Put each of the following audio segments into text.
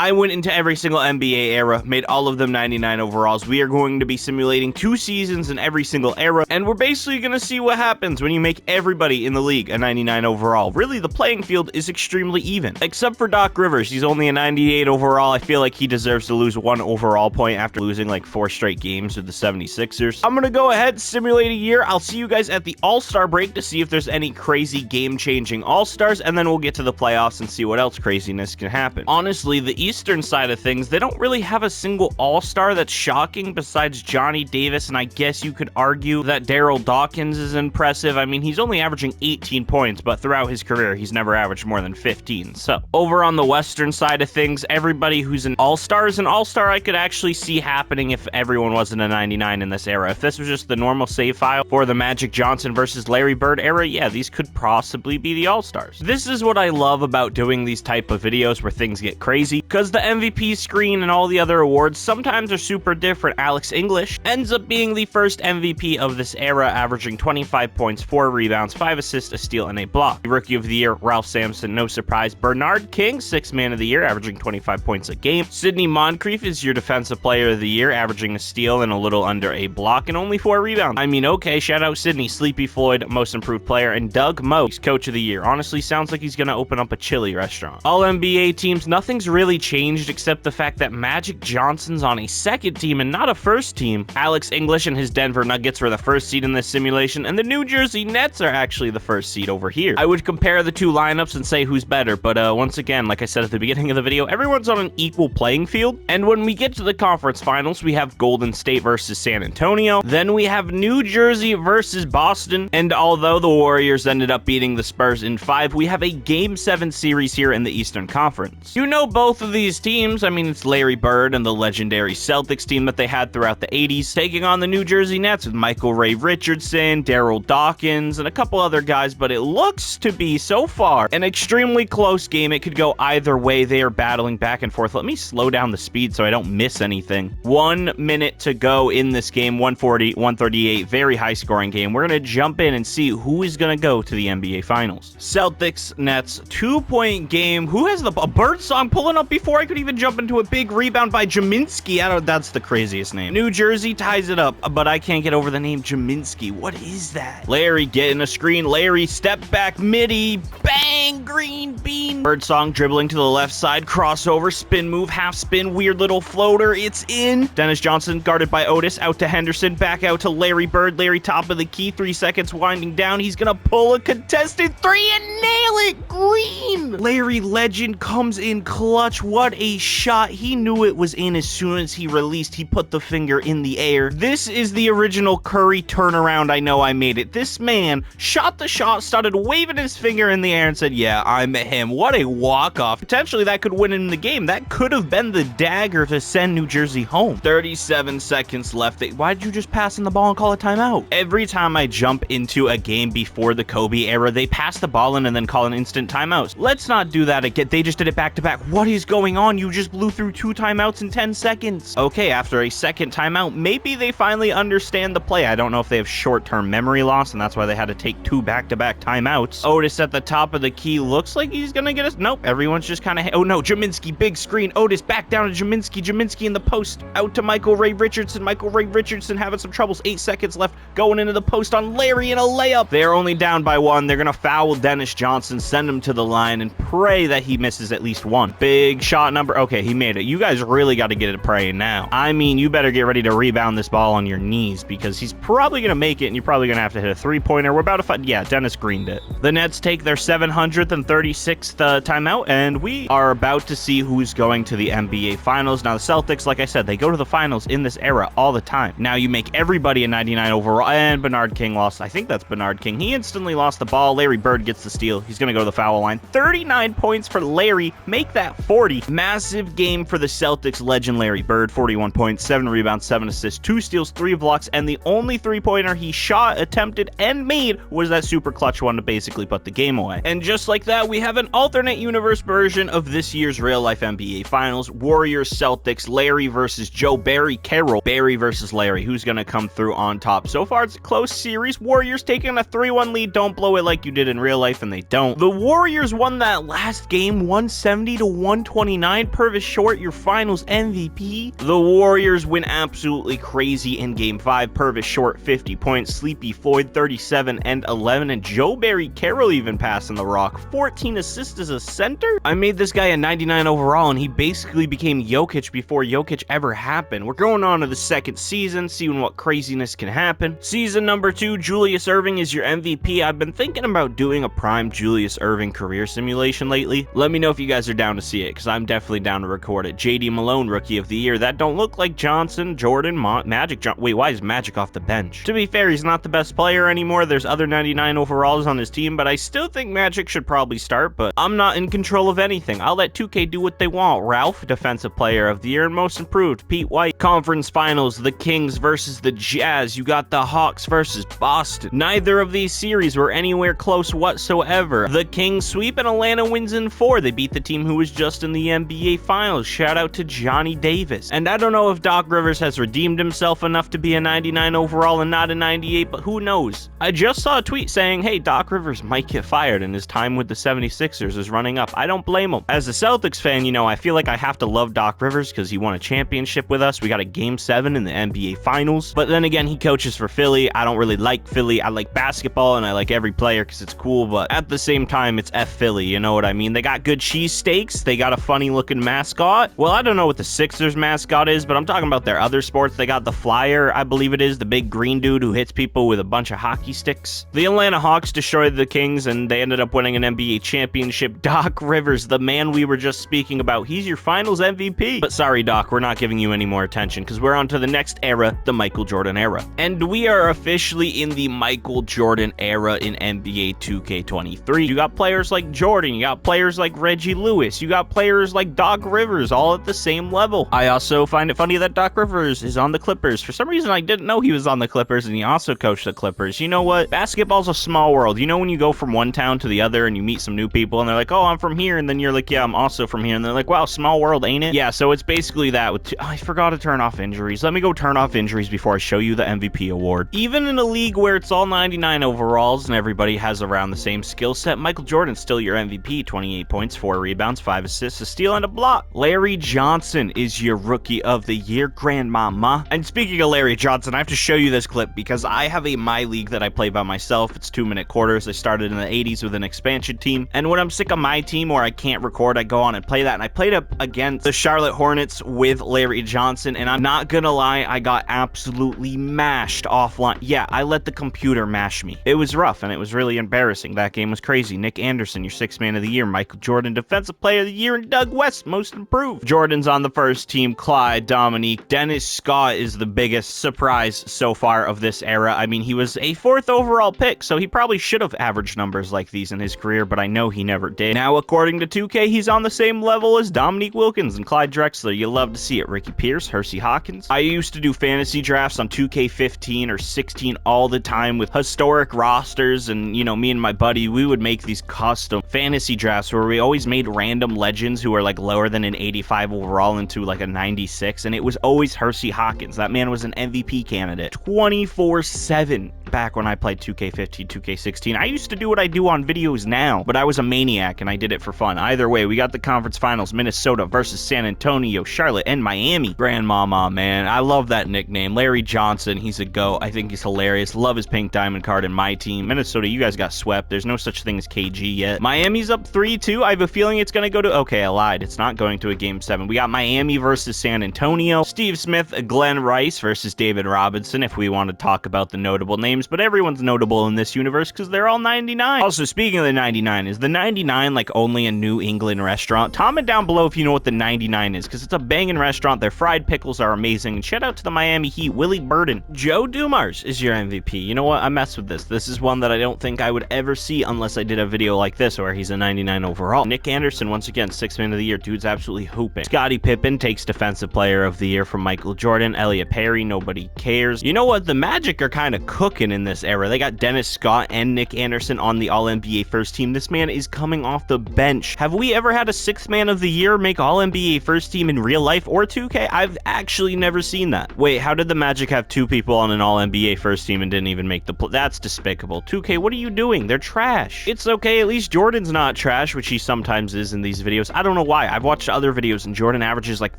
I went into every single NBA era, made all of them 99 overalls. We are going to be simulating 2 seasons in every single era, and we're basically going to see what happens when you make everybody in the league a 99 overall. Really, the playing field is extremely even, except for Doc Rivers. He's only a 98 overall. I feel like he deserves to lose 1 overall point after losing like 4 straight games with the 76ers. I'm going to go ahead, simulate a year. I'll see you guys at the All-Star break to see if there's any crazy game-changing All-Stars, and then we'll get to the playoffs and see what else craziness can happen. Honestly, the Eastern side of things, they don't really have a single All-Star that's shocking besides Johnny Davis, and I guess you could argue that Daryl Dawkins is impressive. I mean, he's only averaging 18 points, but throughout his career, he's never averaged more than 15. So, over on the Western side of things, everybody who's an All-Star is an All-Star. I could actually see happening if everyone wasn't a 99 in this era. If this was just the normal save file for the Magic Johnson versus Larry Bird era, yeah, these could possibly be the All-Stars. This is what I love about doing these type of videos where things get crazy, because the MVP screen and all the other awards sometimes are super different. Alex English ends up being the first MVP of this era, averaging 25 points, 4 rebounds, 5 assists, a steal, and a block. Rookie of the Year, Ralph Sampson, no surprise. Bernard King, 6th Man of the Year, averaging 25 points a game. Sidney Moncrief is your Defensive Player of the Year, averaging a steal and a little under a block and only 4 rebounds. I mean, okay, shout out Sidney. Sleepy Floyd, Most Improved Player, and Doug Moe, Coach of the Year. Honestly, sounds like he's gonna open up a chili restaurant. All NBA teams, nothing's really changed except the fact that Magic Johnson's on a second team and not a first team. Alex English and his Denver Nuggets were the first seed in this simulation, and the New Jersey Nets are actually the first seed over here. I would compare the 2 lineups and say who's better, but once again, like I said at the beginning of the video, everyone's on an equal playing field. And when we get to the conference finals, we have Golden State versus San Antonio. Then we have New Jersey versus Boston. And although the Warriors ended up beating the Spurs in 5, we have a Game 7 series here in the Eastern Conference. You know both of these teams. I mean, it's Larry Bird and the legendary Celtics team that they had throughout the 80s, taking on the New Jersey Nets with Michael Ray Richardson, Daryl Dawkins, and a couple other guys, but it looks to be, so far, an extremely close game. It could go either way. They are battling back and forth. Let me slow down the speed so I don't miss anything. 1 minute to go in this game, 140, 138, very high scoring game. We're going to jump in and see who is going to go to the NBA Finals. Celtics, Nets, 2-point game. Who has a Bird song pulling up before I could even jump into a big rebound by Jaminski? That's the craziest name. New Jersey ties it up, but I can't get over the name Jaminski. What is that? Larry getting a screen. Larry step back midi. Bang! Green bean. Birdsong dribbling to the left side. Crossover. Spin move. Half spin. Weird little floater. It's in. Dennis Johnson guarded by Otis. Out to Henderson. Back out to Larry Bird. Larry top of the key. 3 seconds winding down. He's gonna pull a contested 3 and nail it. Green. Larry Legend comes in clutch. What a shot. He knew it was in as soon as he released. He put the finger in the air. This is the original Curry turnaround. I know I made it. This man shot the shot, started waving his finger in the air and said, yeah, I'm him. What a walk-off. Potentially that could win him the game. That could have been the dagger to send New Jersey home. 37 seconds left. Why did you just pass in the ball and call a timeout? Every time I jump into a game before the Kobe era, they pass the ball in and then call an instant timeout. Let's not do that again. They just did it back-to-back. What is going on? You just blew through 2 timeouts in 10 seconds. Okay, after a second timeout, maybe they finally understand the play. I don't know if they have short-term memory loss, and that's why they had to take 2 back-to-back timeouts. Otis at the top of the key. Looks like he's gonna get us. Nope, everyone's just kind of... Oh, no, Jaminski, big screen. Otis back down to Jaminski. Jaminski in the post. Out to Michael Ray Richardson. Michael Ray Richardson having some troubles. 8 seconds left. Going into the post on Larry in a layup. They're only down by 1. They're gonna foul Dennis Johnson, send him to the line, and pray that he misses at least 1. Big shot number. Okay, he made it. You guys really got to get it praying now. I mean, you better get ready to rebound this ball on your knees, because he's probably gonna make it, and you're probably gonna have to hit a 3-pointer. We're about to find... Yeah, Dennis greened it. The Nets take their 736th timeout, and we are about to see who's going to the NBA Finals. Now, the Celtics, like I said, they go to the finals in this era all the time. Now, you make everybody a 99 overall, and Bernard King lost. I think that's Bernard King. He instantly lost the ball. Larry Bird gets the steal. He's gonna go to the foul line. 39 points for Larry. Make that 40. Massive game for the Celtics legend Larry Bird. 41 points, 7 rebounds, 7 assists, 2 steals, 3 blocks, and the only 3-pointer he shot, attempted, and made was that super clutch one to basically put the game away. And just like that, we have an alternate universe version of this year's real-life NBA Finals. Warriors, Celtics, Larry versus Joe Barry Carroll. Barry versus Larry. Who's going to come through on top? So far, it's a close series. Warriors taking a 3-1 lead. Don't blow it like you did in real life, and they don't. The Warriors won that last game 170 to 129. 29, Purvis Short, your finals MVP. The Warriors win absolutely crazy in Game 5. Purvis Short, 50 points. Sleepy Floyd, 37 and 11. And Joe Barry Carroll even passing the rock. 14 assists as a center? I made this guy a 99 overall, and he basically became Jokic before Jokic ever happened. We're going on to the second season, seeing what craziness can happen. Season number 2, Julius Erving is your MVP. I've been thinking about doing a prime Julius Erving career simulation lately. Let me know if you guys are down to see it, because I'm definitely down to record it. JD Malone, Rookie of the Year. That don't look like Johnson, Jordan, Magic. Wait, why is Magic off the bench? To be fair, he's not the best player anymore. There's other 99 overalls on his team, but I still think Magic should probably start, but I'm not in control of anything. I'll let 2K do what they want. Ralph, Defensive Player of the Year and Most Improved. Pete White. Conference Finals, the Kings versus the Jazz. You got the Hawks versus Boston. Neither of these series were anywhere close whatsoever. The Kings sweep and Atlanta wins in 4. They beat the team who was just in the NBA Finals. Shout out to Johnny Davis. And I don't know if Doc Rivers has redeemed himself enough to be a 99 overall and not a 98, but who knows? I just saw a tweet saying, hey, Doc Rivers might get fired and his time with the 76ers is running up. I don't blame him. As a Celtics fan, you know, I feel like I have to love Doc Rivers because he won a championship with us. We got a Game 7 in the NBA Finals. But then again, he coaches for Philly. I don't really like Philly. I like basketball and I like every player because it's cool, but at the same time, it's F Philly, you know what I mean? They got good cheesesteaks. They got a funny looking mascot. Well, I don't know what the Sixers mascot is, but I'm talking about their other sports. They got the Flyer, I believe it is, the big green dude who hits people with a bunch of hockey sticks. The Atlanta Hawks destroyed the Kings and they ended up winning an NBA championship. Doc Rivers, the man we were just speaking about, he's your finals MVP. But sorry, Doc, we're not giving you any more attention because we're on to the next era, the Michael Jordan era. And we are officially in the Michael Jordan era in NBA 2K23. You got players like Jordan, you got players like Reggie Lewis, you got players like Doc Rivers, all at the same level. I also find it funny that Doc Rivers is on the Clippers. For some reason, I didn't know he was on the Clippers, and he also coached the Clippers. You know what? Basketball's a small world. You know when you go from one town to the other and you meet some new people, and they're like, oh, I'm from here, and then you're like, yeah, I'm also from here, and they're like, wow, small world, ain't it? Yeah, so it's basically that. I forgot to turn off injuries. Let me go turn off injuries before I show you the MVP award. Even in a league where it's all 99 overalls and everybody has around the same skill set, Michael Jordan's still your MVP. 28 points, 4 rebounds, 5 assists, a steal, and a block. Larry Johnson is your Rookie of the Year, grandmama. And speaking of Larry Johnson, I have to show you this clip because I have a My League that I play by myself. It's 2-minute quarters. I started in the 80s with an expansion team, and when I'm sick of my team or I can't record, I go on and play that, and I played up against the Charlotte Hornets with Larry Johnson, and I'm not gonna lie, I got absolutely mashed offline. Yeah, I let the computer mash me. It was rough, and it was really embarrassing. That game was crazy. Nick Anderson, your 6th man of the year. Michael Jordan, Defensive Player of the Year, and Doug West, Most Improved. Jordan's on the first team. Clyde, Dominique, Dennis Scott is the biggest surprise so far of this era. I mean, he was a 4th overall pick, so he probably should have averaged numbers like these in his career, but I know he never did. Now, according to 2K, he's on the same level as Dominique Wilkins and Clyde Drexler. You love to see it. Ricky Pierce, Hersey Hawkins. I used to do fantasy drafts on 2K15 or 16 all the time with historic rosters, and, you know, me and my buddy, we would make these custom fantasy drafts where we always made random legends who are like lower than an 85 overall into like a 96, and it was always Hersey Hawkins. That man was an MVP candidate 24/7 back when I played 2K15, 2K16. I used to do what I do on videos now, but I was a maniac and I did it for fun. Either way, we got the conference finals, Minnesota versus San Antonio, Charlotte, and Miami. Grandmama, man, I love that nickname. Larry Johnson, he's a GOAT. I think he's hilarious. Love his pink diamond card in my team. Minnesota, you guys got swept. There's no such thing as KG yet. Miami's up 3-2. I have a feeling it's going to go to... Okay, I lied. It's not going to a Game 7. We got Miami versus San Antonio. Steve Smith, Glenn Rice versus David Robinson, if we want to talk about the notable names, but everyone's notable in this universe because they're all 99. Also, speaking of the 99, is the 99 like only a New England restaurant? Comment down below if you know what the 99 is, because it's a banging restaurant. Their fried pickles are amazing. And shout out to the Miami Heat. Willie Burden. Joe Dumars is your MVP. You know what? I messed with this. This is one that I don't think I would ever see unless I did a video like this where he's a 99 overall. Nick Anderson, once again, 6th man of the year. Dude's absolutely hooping. Scottie Pippen takes Defensive Player of the Year from Michael Jordan. Elliot Perry, nobody cares. You know what? The Magic are kind of cooking in this era. They got Dennis Scott and Nick Anderson on the All-NBA first team. This man is coming off the bench. Have we ever had a 6th man of the year make All-NBA first team in real life or 2K? I've actually never seen that. Wait, how did the Magic have 2 people on an All-NBA first team and didn't even make the That's despicable. 2K, what are you doing? They're trash. It's okay, at least Jordan's not trash, which he sometimes is in these videos. I don't know why. I've watched other videos and Jordan averages like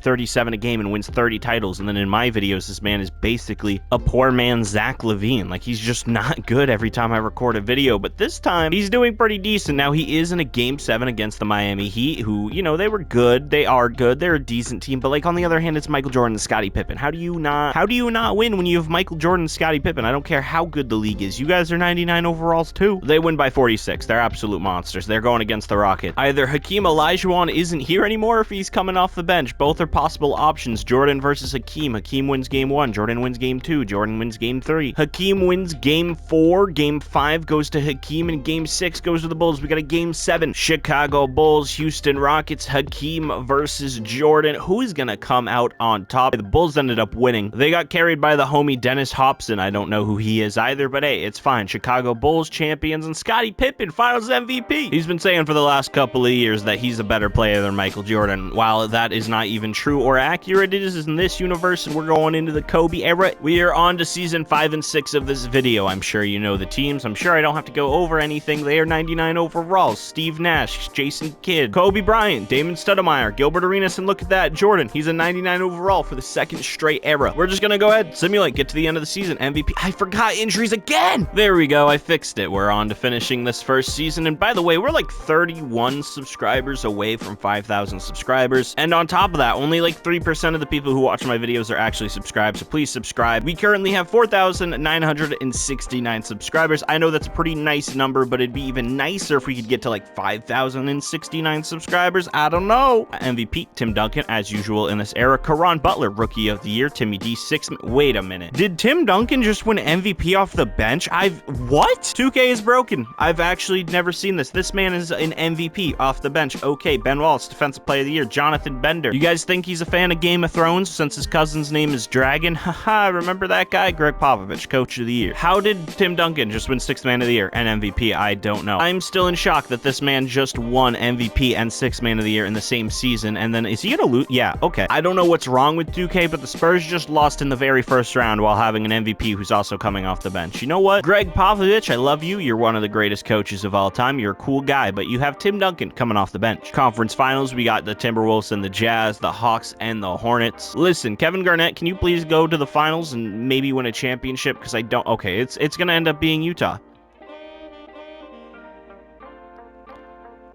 37 a game and wins 30 titles, and then in my videos, this man is basically a poor man's Zach LaVine. Like, he's just not good every time I record a video, but this time, he's doing pretty decent. Now, he is in a Game 7 against the Miami Heat, who, you know, they were good. They are good. They're a decent team, but, like, on the other hand, it's Michael Jordan and Scottie Pippen. How do you not win when you have Michael Jordan and Scottie Pippen? I don't care how good the league is. You guys are 99 overalls, too. They win by 46. They're absolute monsters. They're going against the Rockets. Either Hakeem Olajuwon isn't here anymore, or if he's coming off the bench. Both are possible options. Jordan versus Hakeem. Hakeem wins game 1. Jordan wins game 2. Jordan wins game 3. Hakeem wins game 4. Game 5 goes to Hakeem, and game 6 goes to the Bulls. We got a game 7. Chicago Bulls, Houston Rockets. Hakeem versus Jordan. Who is gonna come out on top? The Bulls ended up winning. They got carried by the homie Dennis Hobson. I don't know who he is either, but hey, it's fine. Chicago Bulls champions, and Scottie Pippen finals MVP. He's been saying for the last couple of years that he's a better player than Michael Jordan. While that is not even true or accurate, it is in this universe, and we're going into the Kobe era. We are on to season 5 and 6 of this video. I'm sure you know the teams. I'm sure I don't have to go over anything. They are 99 overalls. Steve Nash, Jason Kidd, Kobe Bryant, Damon Stoudemire, Gilbert Arenas, and look at that, Jordan. He's a 99 overall for the second straight era. We're just gonna go ahead, simulate, get to the end of the season. MVP. I forgot injuries again. There we go. I fixed it. We're on to finishing this first season. And by the way, we're like 31 subscribers away from 5,000 subscribers. And on top of that, only like 3% of the people who watch my videos are actually subscribed. So please subscribe. We currently have 4,969 subscribers. I know that's a pretty nice number, but it'd be even nicer if we could get to like 5,069 subscribers. I don't know. MVP, Tim Duncan, as usual in this era. Caron Butler, Rookie of the Year. Timmy D, 6. Wait a minute. Did Tim Duncan just win MVP off the bench? What? 2K is broken. I've actually never seen this. This man is an MVP off the bench. Okay, Ben Wallace, Defensive Player of the Year. Jonathan Bender. You guys think he's a fan of Game of Thrones since his cousin's name is Dragon? Haha, remember that guy? Greg Popovich, Coach of the Year. How did Tim Duncan just win 6th Man of the Year and MVP? I don't know. I'm still in shock that this man just won MVP and 6th Man of the Year in the same season, and then is he gonna lose? Yeah, okay. I don't know what's wrong with 2K, but the Spurs just lost in the very first round while having an MVP who's also coming off the bench. You know what? Greg Popovich, I love you. You're one of the greatest coaches of all time. You're a cool guy, but you have Tim Duncan coming off the bench. Conference finals, we got the Timberwolves and the Jazz, the Hawks and the Hornets. Listen, Kevin Garnett, can you please go to the finals and maybe win a championship? Because I don't... Okay, it's gonna end up being Utah.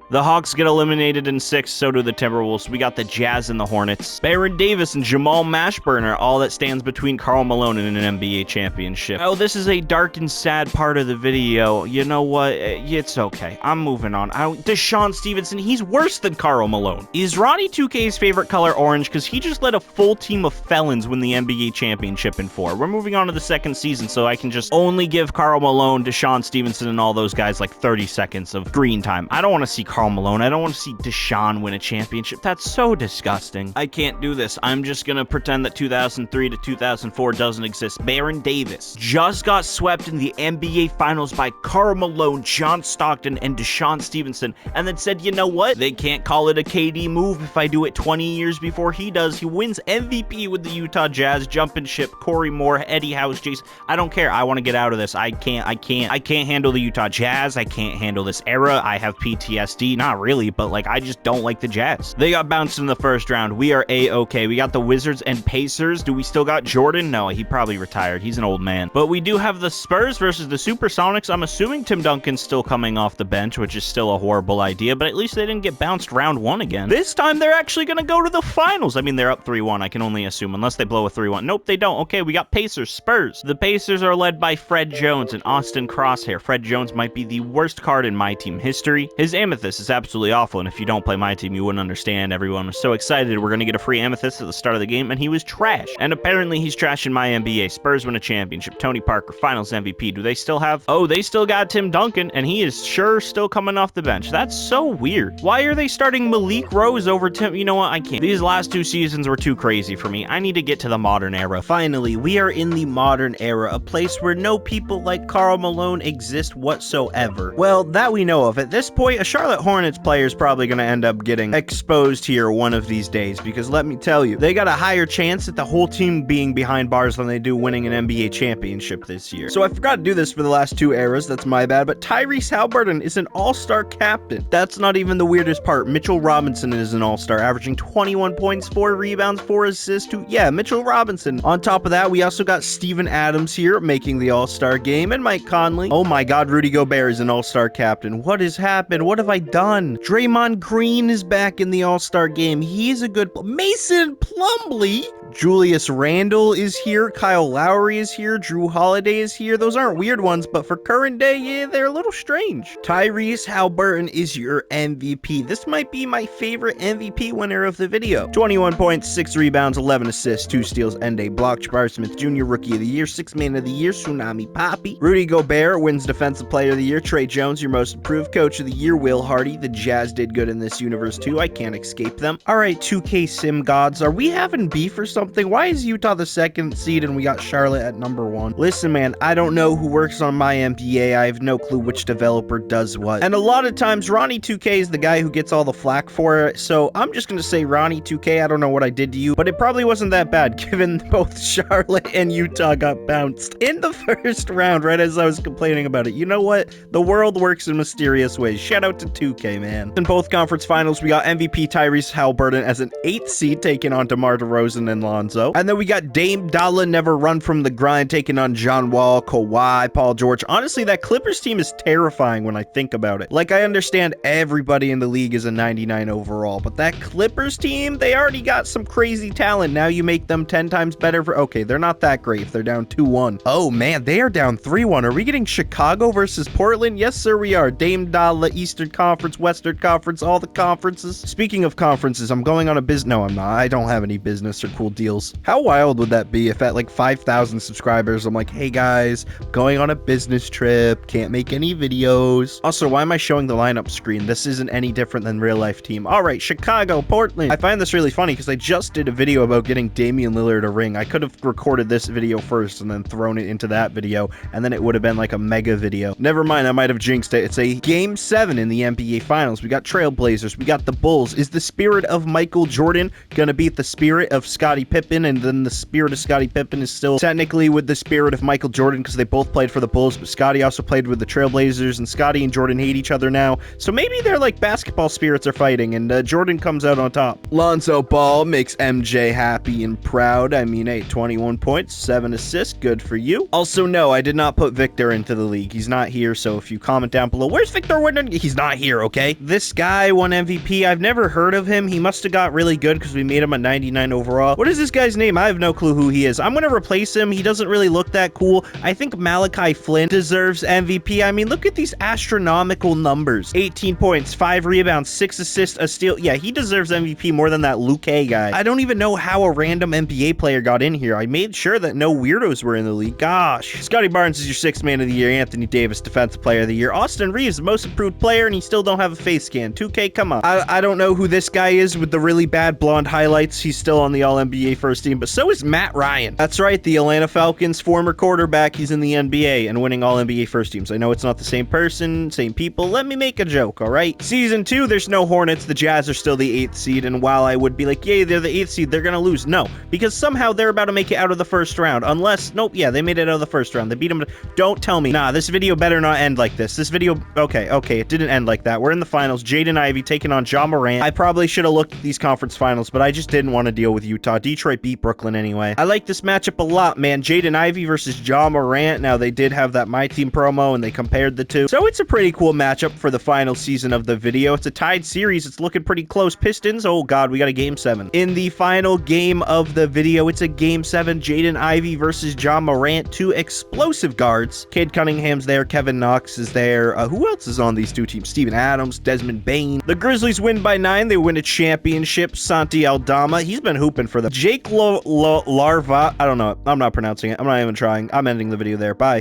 The Hawks get eliminated in 6, so do the Timberwolves. We got the Jazz and the Hornets. Baron Davis and Jamal Mashburn are all that stands between Karl Malone and an NBA championship. Oh, this is a dark and sad part of the video. You know what? It's okay. I'm moving on. Deshaun Stevenson, he's worse than Karl Malone. Is Ronnie 2K's favorite color orange? Because he just let a full team of felons win the NBA championship in 4. We're moving on to the second season, so I can just only give Karl Malone, Deshaun Stevenson, and all those guys like 30 seconds of green time. I don't want to see Karl Malone. I don't want to see Deshaun win a championship. That's so disgusting. I can't do this. I'm just gonna pretend that 2003 to 2004 doesn't exist. Baron Davis just got swept in the NBA Finals by Karl Malone, John Stockton, and Deshaun Stevenson, and then said, you know what? They can't call it a KD move if I do it 20 years before he does. He wins MVP with the Utah Jazz, jumping ship, Corey Moore, Eddie House, Jason. I don't care. I want to get out of this. I can't handle the Utah Jazz. I can't handle this era. I have PTSD. Not really, but like I just don't like the Jazz. They got bounced in the first round. We are A-okay. We got the Wizards and Pacers. Do we still got Jordan? No, he probably retired. He's an old man. But we do have the Spurs versus the Supersonics. I'm assuming Tim Duncan's still coming off the bench, which is still a horrible idea, but at least they didn't get bounced round 1 again. This time they're actually going to go to the finals. I mean, they're up 3-1. I can only assume, unless they blow a 3-1. Nope, they don't. Okay, we got Pacers, Spurs. The Pacers are led by Fred Jones and Austin Crosshair. Fred Jones might be the worst card in my team history. His Amethyst is absolutely awful, and if you don't play my team, you wouldn't understand. Everyone was so excited we're gonna get a free Amethyst at the start of the game, and he was trash. And apparently he's trash in my NBA. Spurs win a championship. Tony Parker, Finals MVP. Do they still have... Oh, they still got Tim Duncan, and he is sure still coming off the bench. That's so weird. Why are they starting Malik Rose over Tim? You know what? I can't. These last 2 seasons were too crazy for me. I need to get to the modern era. Finally, we are in the modern era, a place where no people like Karl Malone exist whatsoever. Well, that we know of. At this point, a Charlotte Hornets player is probably going to end up getting exposed here one of these days, because let me tell you, they got a higher chance at the whole team being behind bars than they do winning an NBA championship this year. So I forgot to do this for the last 2 eras, that's my bad, but Tyrese Haliburton is an all-star captain. That's not even the weirdest part. Mitchell Robinson is an all-star, averaging 21 points, 4 rebounds, 4 assists, Mitchell Robinson. On top of that, we also got Steven Adams here making the all-star game, and Mike Conley. Oh my god, Rudy Gobert is an all-star captain. What has happened? What have I done? Draymond Green is back in the all-star game. He's a good Mason Plumlee. Julius Randle is here. Kyle Lowry is here. Drew Holiday is here. Those aren't weird ones, but for current day, yeah, they're a little strange. Tyrese Haliburton is your MVP. This might be my favorite MVP winner of the video. 21 points, 6 rebounds, 11 assists, 2 steals, and a block. Jabari Smith Jr. Rookie of the Year, 6th Man of the Year, Tsunami Papi. Rudy Gobert wins Defensive Player of the Year. Trey Jones, your Most Improved Coach of the Year. Will Hardy. The Jazz did good in this universe too. I can't escape them. All right, 2K Sim Gods. Are we having beef or something? Why is Utah the 2nd seed and we got Charlotte at number 1? Listen, man, I don't know who works on my NBA. I have no clue which developer does what. And a lot of times, Ronnie 2K is the guy who gets all the flack for it. So I'm just going to say, Ronnie 2K, I don't know what I did to you, but it probably wasn't that bad given both Charlotte and Utah got bounced in the first round, right as I was complaining about it. You know what? The world works in mysterious ways. Shout out to 2K, man. In both conference finals, we got MVP Tyrese Haliburton as an 8th seed taking on DeMar DeRozan and Lonzo. And then we got Dame Dalla Never Run From the Grind taking on John Wall, Kawhi, Paul George. Honestly, that Clippers team is terrifying when I think about it. Like, I understand everybody in the league is a 99 overall, but that Clippers team, they already got some crazy talent. Now you make them 10 times better for... Okay, they're not that great if they're down 2-1. Oh, man, they are down 3-1. Are we getting Chicago versus Portland? Yes, sir, we are. Dame Dalla, Eastern Conference, Western Conference, all the conferences. Speaking of conferences, I'm going on a business... No, I'm not. I don't have any business or cool deals. How wild would that be if at like 5,000 subscribers, I'm like, hey guys, going on a business trip, can't make any videos. Also, why am I showing the lineup screen? This isn't any different than real life team. All right, Chicago, Portland. I find this really funny because I just did a video about getting Damian Lillard a ring. I could have recorded this video first and then thrown it into that video, and then it would have been like a mega video. Never mind, I might have jinxed it. It's a game 7 in the NBA Finals. We got Trailblazers, we got the Bulls. Is the spirit of Michael Jordan gonna beat the spirit of Scottie Pippen, and then the spirit of Scottie Pippen is still technically with the spirit of Michael Jordan because they both played for the Bulls, but Scottie also played with the Trailblazers, and Scottie and Jordan hate each other now. So maybe they're like basketball spirits are fighting, and Jordan comes out on top. Lonzo Ball makes MJ happy and proud. I mean, hey, 21 points, 7 assists, good for you. Also, no, I did not put Victor into the league. He's not here, so if you comment down below, where's Victor Wooden? He's not here, okay? This guy won MVP. I've never heard of him. He must have got really good because we made him a 99 overall. What is this guy's name? I have no clue who he is. I'm going to replace him. He doesn't really look that cool. I think Malachi Flynn deserves MVP. I mean, look at these astronomical numbers. 18 points, 5 rebounds, 6 assists, a steal. Yeah, he deserves MVP more than that Luke guy. I don't even know how a random NBA player got in here. I made sure that no weirdos were in the league. Gosh. Scotty Barnes is your 6th Man of the Year. Anthony Davis, Defensive Player of the Year. Austin Reeves, the Most Improved Player, and he still don't have a face scan. 2K, come on. I don't know who this guy is with the really bad blonde highlights. He's still on the All-NBA first team, but so is Matt Ryan. That's right, the Atlanta Falcons former quarterback. He's in the NBA and winning All-NBA first teams. I know it's not the same person, same people. Let me make a joke, all right? Season 2, there's no Hornets. The Jazz are still the 8th seed, and while I would be like, yay, they're the 8th seed, they're gonna lose. No, because somehow they're about to make it out of the first round. Unless, nope, yeah, they made it out of the first round. They beat them. Don't tell me. Nah, this video better not end like this. This video, okay, it didn't end like that. We're in the finals. Jaden Ivey taking on Ja Morant. I probably should have looked at these conference finals, but I just didn't want to deal with Utah. Detroit beat Brooklyn anyway. I like this matchup a lot, man. Jaden Ivey versus Ja Morant. Now, they did have that My Team promo, and they compared the two. So it's a pretty cool matchup for the final season of the video. It's a tied series. It's looking pretty close. Pistons, oh god, we got a game 7. In the final game of the video, it's a game 7. Jaden Ivey versus Ja Morant, 2 explosive guards. Cade Cunningham's there. Kevin Knox is there. Who else is on these two teams? Steven Adams, Desmond Bane. The Grizzlies win by 9. They win a championship. Santi Aldama, he's been hooping for them. Jake Larva, I don't know. I'm not pronouncing it. I'm not even trying. I'm ending the video there. Bye.